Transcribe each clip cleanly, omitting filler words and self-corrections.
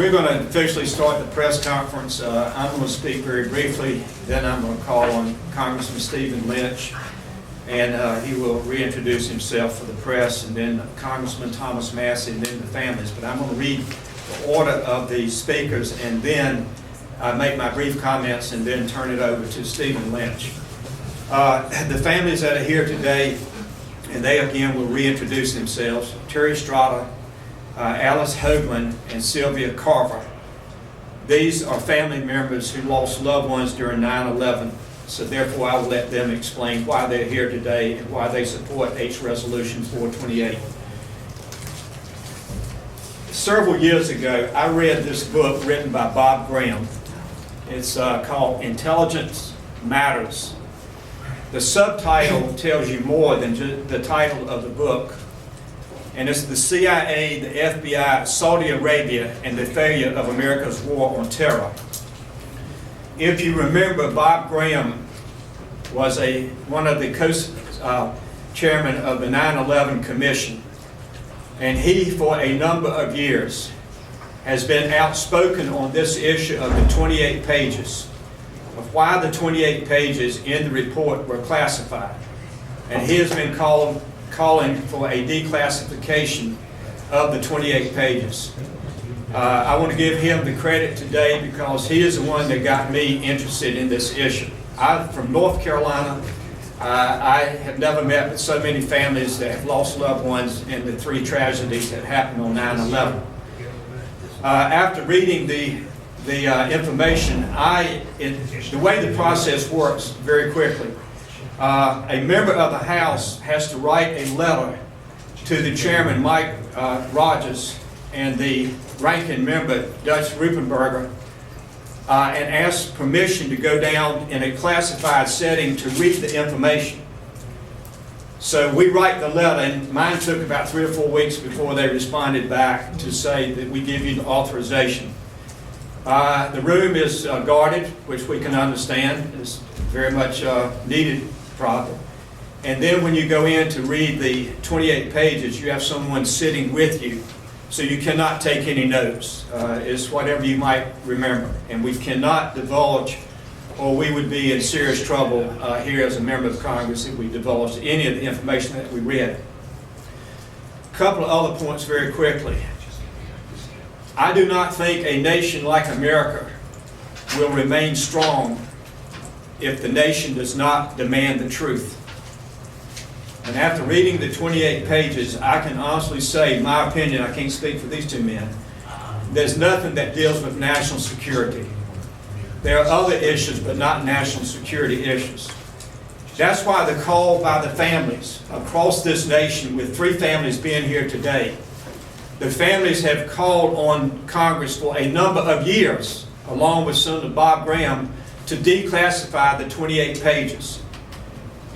We're going to officially start the press conference. I'm going to speak very briefly, then I'm going to call on Congressman Stephen Lynch, and he will reintroduce himself for the press, and then Congressman Thomas Massie, and then the families. But I'm going to read the order of the speakers, and then make my brief comments, and then turn it over to Stephen Lynch. The families that are here today, and they again will reintroduce themselves: Terry Strada, Alice Hoagland, and Sylvia Carver. These are family members who lost loved ones during 9/11, so therefore I will let them explain why they're here today and why they support H. Resolution 428. Several years ago, I read this book written by Bob Graham. It's called Intelligence Matters. The subtitle tells you more than just the title of the book. And it's the CIA, the FBI, Saudi Arabia, and the failure of America's war on terror. If you remember, Bob Graham was one of the co-chairmen of the 9/11 Commission. And he, for a number of years, has been outspoken on this issue of the 28 pages, of why the 28 pages in the report were classified. And he has been calling for a declassification of the 28 pages. I want to give him the credit today because he is the one that got me interested in this issue. I'm from North Carolina. I have never met with so many families that have lost loved ones in the three tragedies that happened on 9/11. After reading the information, the way the process works very quickly. A member of the House has to write a letter to the chairman, Mike Rogers, and the ranking member, Dutch Rupenberger, and ask permission to go down in a classified setting to read the information. So we write the letter, and mine took about 3 or 4 weeks before they responded back to say that we give you the authorization. The room is guarded, which we can understand is very much needed problem. And then when you go in to read the 28 pages, you have someone sitting with you, so you cannot take any notes. It's whatever you might remember. And we cannot divulge, or we would be in serious trouble here as a member of Congress if we divulged any of the information that we read. A couple of other points very quickly. I do not think a nation like America will remain strong if the nation does not demand the truth. And after reading the 28 pages, I can honestly say, in my opinion, I can't speak for these two men, there's nothing that deals with national security. There are other issues, but not national security issues. That's why the call by the families across this nation, with 3 families being here today, the families have called on Congress for a number of years, along with Senator Bob Graham, to declassify the 28 pages.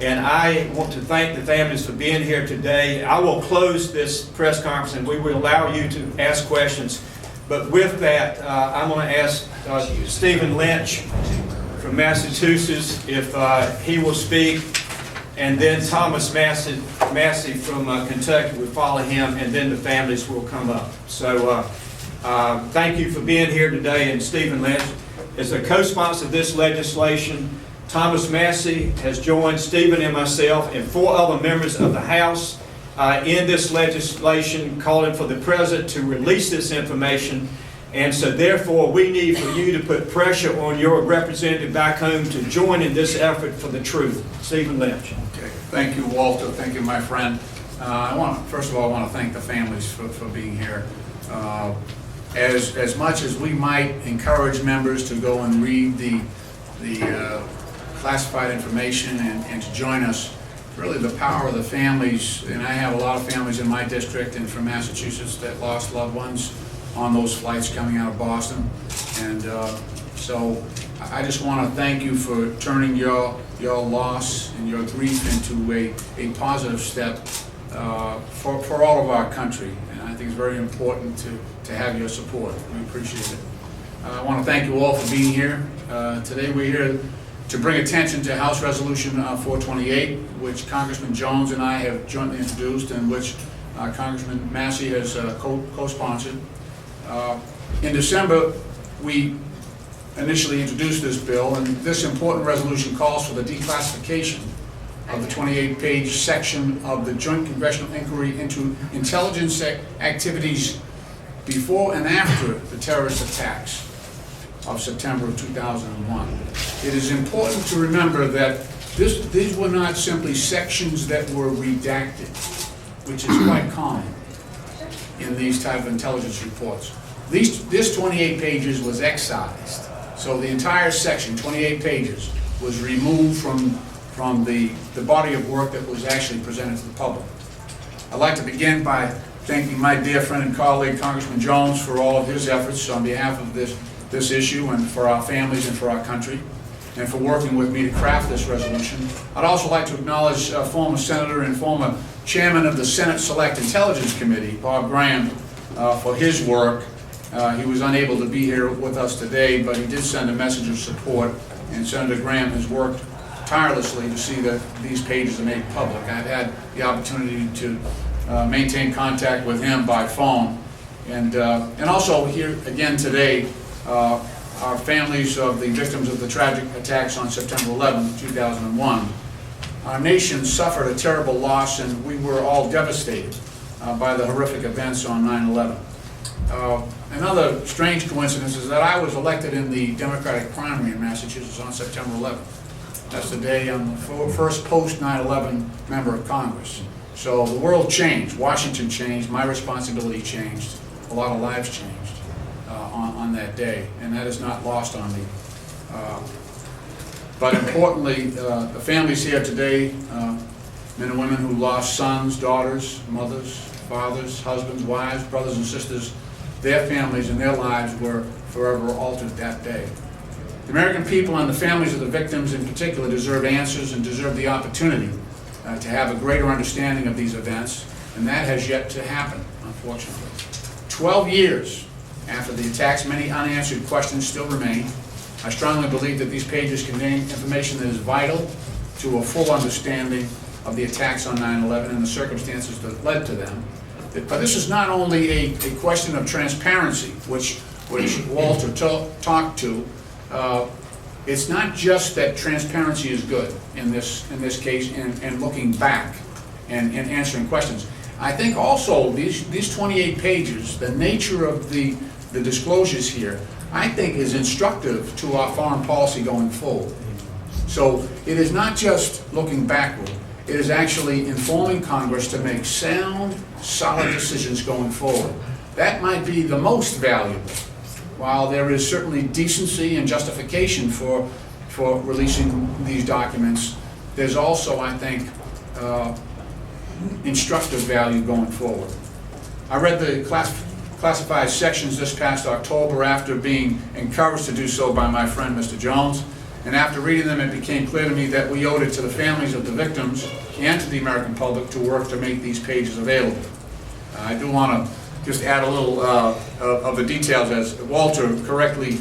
And I want to thank the families for being here today. I will close this press conference and we will allow you to ask questions. But with that, I'm going to ask Stephen Lynch from Massachusetts if he will speak, and then Thomas Massie from Kentucky will follow him, and then the families will come up. So thank you for being here today. And Stephen Lynch is a co-sponsor of this legislation. Thomas Massie has joined Stephen and myself and 4 other members of the House in this legislation, calling for the President to release this information. And so therefore we need for you to put pressure on your representative back home to join in this effort for the truth. Stephen Lynch. Okay. Thank you, Walter. Thank you, my friend. First of all, I want to thank the families for being here. As much as we might encourage members to go and read the classified information and to join us, really the power of the families, and I have a lot of families in my district and from Massachusetts that lost loved ones on those flights coming out of Boston. And so I just want to thank you for turning your loss and your grief into a positive step for all of our country. And I think it's very important to have your support. We appreciate it. I want to thank you all for being here. Today we're here to bring attention to House Resolution 428, which Congressman Jones and I have jointly introduced, and which Congressman Massie has co-sponsored. In December, we initially introduced this bill, and this important resolution calls for the declassification of the 28-page section of the Joint Congressional Inquiry into intelligence activities before and after the terrorist attacks of September of 2001. It is important to remember that these were not simply sections that were redacted, which is quite common in these type of intelligence reports. This 28 pages was excised. So the entire section, 28 pages, was removed from the body of work that was actually presented to the public. I'd like to begin by thanking my dear friend and colleague, Congressman Jones, for all of his efforts on behalf of this issue and for our families and for our country, and for working with me to craft this resolution. I'd also like to acknowledge former Senator and former Chairman of the Senate Select Intelligence Committee, Bob Graham, for his work. He was unable to be here with us today, but he did send a message of support, and Senator Graham has worked tirelessly to see that these pages are made public. I've had the opportunity to maintain contact with him by phone, and also here again today, our families of the victims of the tragic attacks on September 11, 2001. Our nation suffered a terrible loss, and we were all devastated by the horrific events on 9/11. Another strange coincidence is that I was elected in the Democratic primary in Massachusetts on September 11th. That's the day I'm the first post-9/11 member of Congress. So the world changed, Washington changed, my responsibility changed, a lot of lives changed on that day, and that is not lost on me. But importantly, the families here today, men and women who lost sons, daughters, mothers, fathers, husbands, wives, brothers and sisters, their families and their lives were forever altered that day. The American people and the families of the victims in particular deserve answers and deserve the opportunity to have a greater understanding of these events, and that has yet to happen, unfortunately. 12 years after the attacks, many unanswered questions still remain. I strongly believe that these pages contain information that is vital to a full understanding of the attacks on 9/11 and the circumstances that led to them. But this is not only a question of transparency, which Walter talked to. It's not just that transparency is good in this case and looking back and answering questions. I think also these 28 pages, the nature of the disclosures here, I think is instructive to our foreign policy going forward. So it is not just looking backward, it is actually informing Congress to make sound, solid decisions going forward. That might be the most valuable. While there is certainly decency and justification for releasing these documents, there's also, I think, instructive value going forward. I read the classified sections this past October after being encouraged to do so by my friend Mr. Jones, and after reading them it became clear to me that we owed it to the families of the victims and to the American public to work to make these pages available. I do want to just add a little of the details as Walter correctly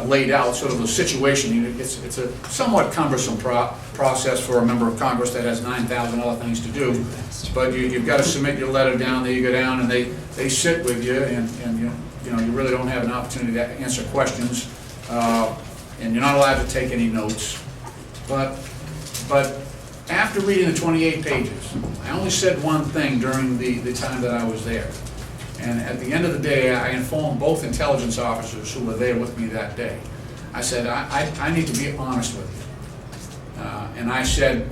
laid out sort of the situation. It's a somewhat cumbersome process for a member of Congress that has 9,000 other things to do, but you've got to submit your letter down, there you go down, and they sit with you, and you really don't have an opportunity to answer questions, and you're not allowed to take any notes. But after reading the 28 pages, I only said one thing during the time that I was there. And at the end of the day, I informed both intelligence officers who were there with me that day. I said, I need to be honest with you. And I said,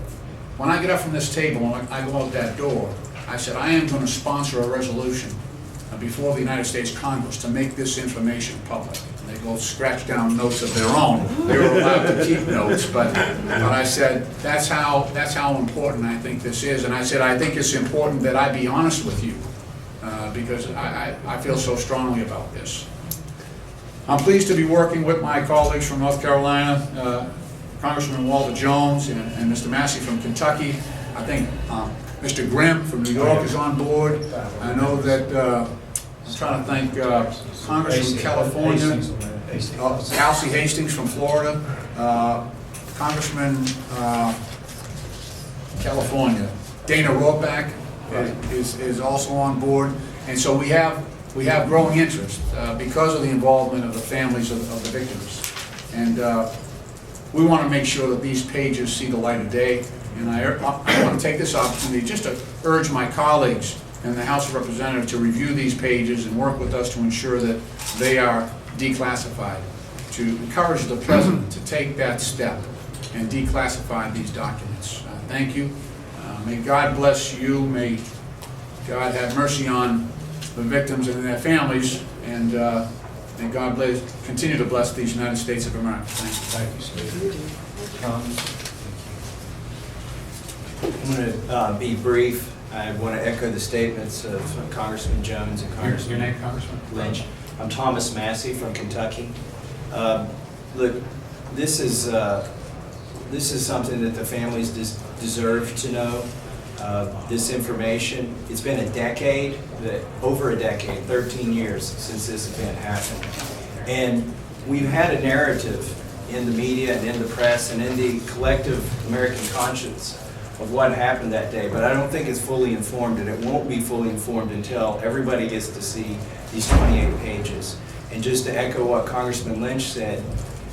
when I get up from this table, when I go out that door, I said, I am going to sponsor a resolution before the United States Congress to make this information public. And they both scratched down notes of their own. They were allowed to keep notes, but I said, that's how important I think this is. And I said, I think it's important that I be honest with you. Because I feel so strongly about this. I'm pleased to be working with my colleagues from North Carolina, Congressman Walter Jones and Mr. Massie from Kentucky. I think Mr. Grimm from New York is on board. I know that, I'm trying to think, Congressman from California, Alcee Hastings from Florida, Congressman California, Dana Rohrbach is also on board. And so we have we have growing interest because of the involvement of the families of the victims. And we want to make sure that these pages see the light of day. And I want to take this opportunity just to urge my colleagues in the House of Representatives to review these pages and work with us to ensure that they are declassified, to encourage the President to take that step and declassify these documents. Thank you. May God bless you. May God have mercy on the victims and their families, and may God continue to bless these United States of America. Thank you. Thank you, Steve. I'm going to be brief. I want to echo the statements of Congressman Jones and Congressman Your name, Congressman? Lynch. I'm Thomas Massie from Kentucky. Look, this is something that the families deserve to know. This information, it's been a decade, over a decade, 13 years since this event happened. And we've had a narrative in the media and in the press and in the collective American conscience of what happened that day, but I don't think it's fully informed, and it won't be fully informed until everybody gets to see these 28 pages. And just to echo what Congressman Lynch said,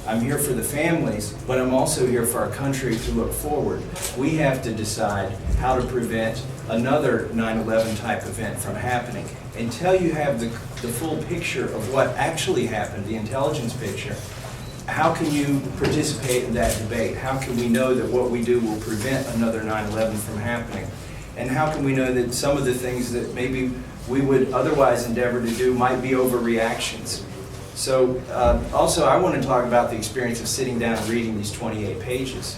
I'm here for the families, but I'm also here for our country to look forward. We have to decide how to prevent another 9/11 type event from happening. Until you have the full picture of what actually happened, the intelligence picture, how can you participate in that debate? How can we know that what we do will prevent another 9/11 from happening? And how can we know that some of the things that maybe we would otherwise endeavor to do might be overreactions? So also I want to talk about the experience of sitting down and reading these 28 pages.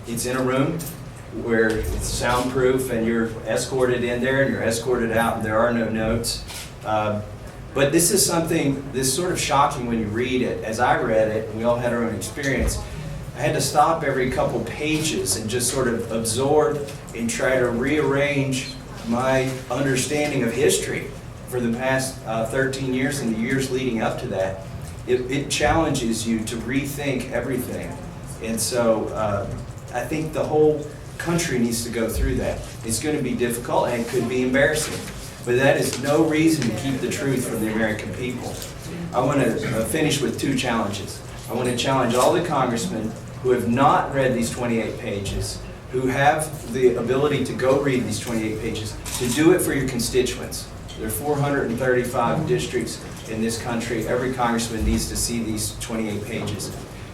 It's in a room where it's soundproof and you're escorted in there and you're escorted out and there are no notes. But this is something that's sort of shocking when you read it. As I read it, and we all had our own experience, I had to stop every couple pages and just sort of absorb and try to rearrange my understanding of history for the past 13 years and the years leading up to that. It challenges you to rethink everything. And so I think the whole country needs to go through that. It's going to be difficult and it could be embarrassing. But that is no reason to keep the truth from the American people. I want to finish with two challenges. I want to challenge all the congressmen who have not read these 28 pages, who have the ability to go read these 28 pages, to do it for your constituents. There are 435 districts in this country. Every congressman needs to see these 28 pages.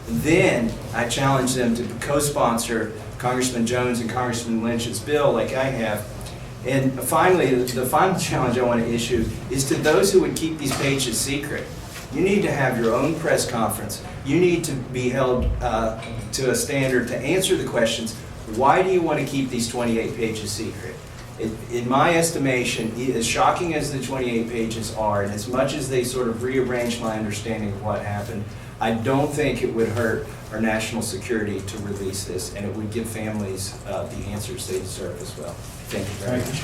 Then I challenge them to co-sponsor Congressman Jones and Congressman Lynch's bill like I have. And finally, the final challenge I want to issue is to those who would keep these pages secret. You need to have your own press conference. You need to be held to a standard to answer the questions. Why do you want to keep these 28 pages secret? In my estimation, as shocking as the 28 pages are, and as much as they sort of rearrange my understanding of what happened, I don't think it would hurt our national security to release this, and it would give families the answers they deserve as well. Thank you very much.